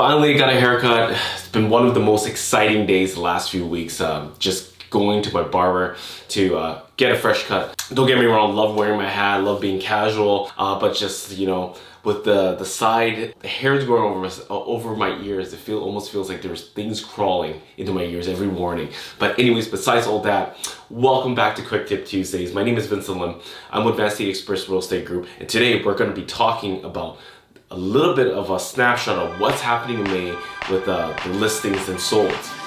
Finally got a haircut. It's been one of the most exciting days the last few weeks. Just going to my barber to get a fresh cut. Don't get me wrong, love wearing my hat, love being casual, but just, you know, with the side, the hair's going over my ears. It almost feels like there's things crawling into my ears every morning. But anyways, besides all that, welcome back to Quick Tip Tuesdays. My name is Vincent Lim. I'm with Vancouver Real Estate Group, and today we're going to be talking about a little bit of a snapshot of what's happening in May with the listings and solds.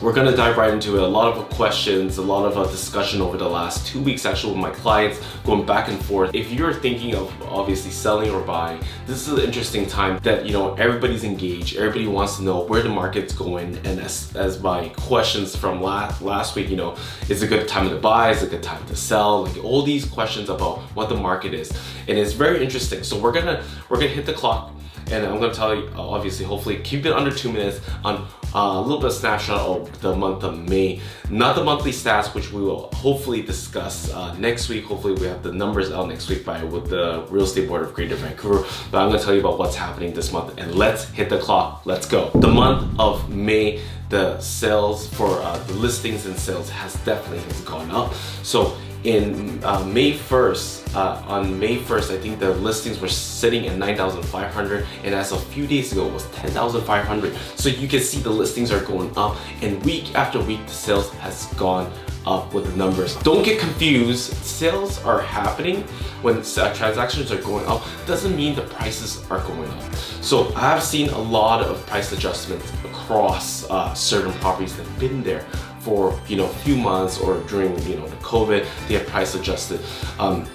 We're gonna dive right into it. A lot of questions, a lot of discussion over the last 2 weeks actually with my clients, going back and forth. If you're thinking of obviously selling or buying, this is an interesting time that, you know, everybody's engaged. Everybody wants to know where the market's going. And as my questions from last week, you know, is it a good time to buy? Is it a good time to sell? Like all these questions about what the market is. And it's very interesting. So we're gonna hit the clock. And I'm going to tell you, obviously, hopefully keep it under 2 minutes on a little bit of snapshot of the month of May. Not the monthly stats, which we will hopefully discuss next week. Hopefully we have the numbers out next week with the Real Estate Board of Greater Vancouver. But I'm going to tell you about what's happening this month. And let's hit the clock. Let's go. The month of May, the sales for the listings and sales has definitely gone up. So in May 1st, on May 1st, I think the listings were sitting at 9,500, and as a few days ago, it was 10,500. So you can see the listings are going up, and week after week, the sales has gone up with the numbers. Don't get confused. Sales are happening when transactions are going up. Doesn't mean the prices are going up. So I've seen a lot of price adjustments across certain properties that have been there for, you know, a few months, or during, you know, the COVID, they have price adjusted.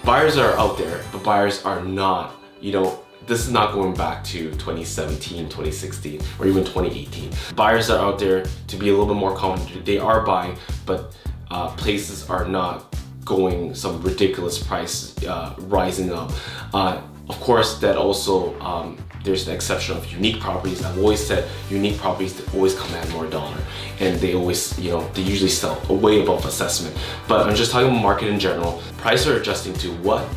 Buyers are out there, but buyers are not, you know, this is not going back to 2017, 2016, or even 2018. Buyers are out there to be a little bit more confident. They are buying, but places are not going some ridiculous price rising up. Of course, that also, there's the exception of unique properties. I've always said unique properties, they always command more dollar, and they always, you know, they usually sell way above assessment. But I'm just talking about market in general. Prices are adjusting to what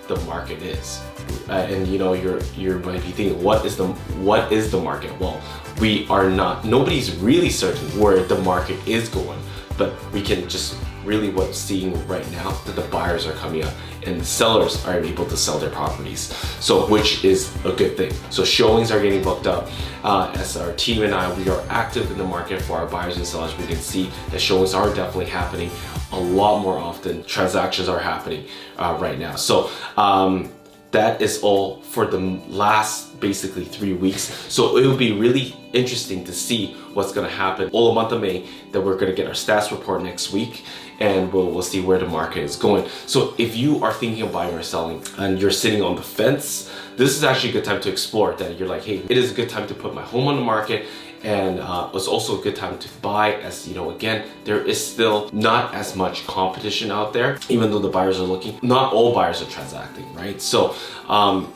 the market is. And you know, you might be thinking, what is the market? Well, we are not, nobody's really certain where the market is going, but we can just really what's seeing right now that the buyers are coming up and the sellers are able to sell their properties, so which is a good thing. So showings are getting booked up. As our team and I, we are active in the market for our buyers and sellers. We can see that showings are definitely happening a lot more often. Transactions are happening right now. So that is all for the last basically 3 weeks. So it will be really interesting to see what's gonna happen all the month of May, that we're gonna get our stats report next week, and we'll see where the market is going. So if you are thinking of buying or selling and you're sitting on the fence, this is actually a good time to explore that. You're like, hey, it is a good time to put my home on the market. And it's also a good time to buy, as you know, again, there is still not as much competition out there, even though the buyers are looking. Not all buyers are transacting, right? So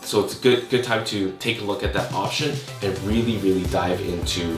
so it's a good time to take a look at that option and really dive into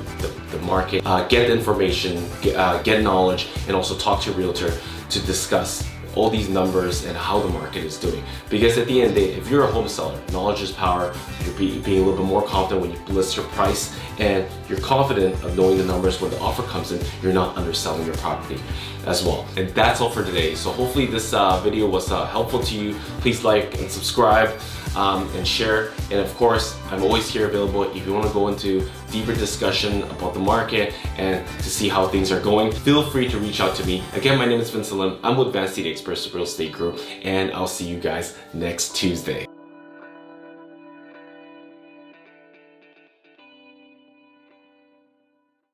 the market, get the information, get knowledge, and also talk to your realtor to discuss all these numbers and how the market is doing. Because at the end of the day, if you're a home seller, knowledge is power. You're being a little bit more confident when you list your price, and you're confident of knowing the numbers when the offer comes in. You're not underselling your property as well. And that's all for today. So hopefully this video was helpful to you. Please like and subscribe and share. And of course, I'm always here available if you want to go into deeper discussion about the market and to see how things are going. Feel free to reach out to me. Again, my name is Vincent Lim. I'm with Vancouver Real Estate Group, and I'll see you guys next Tuesday.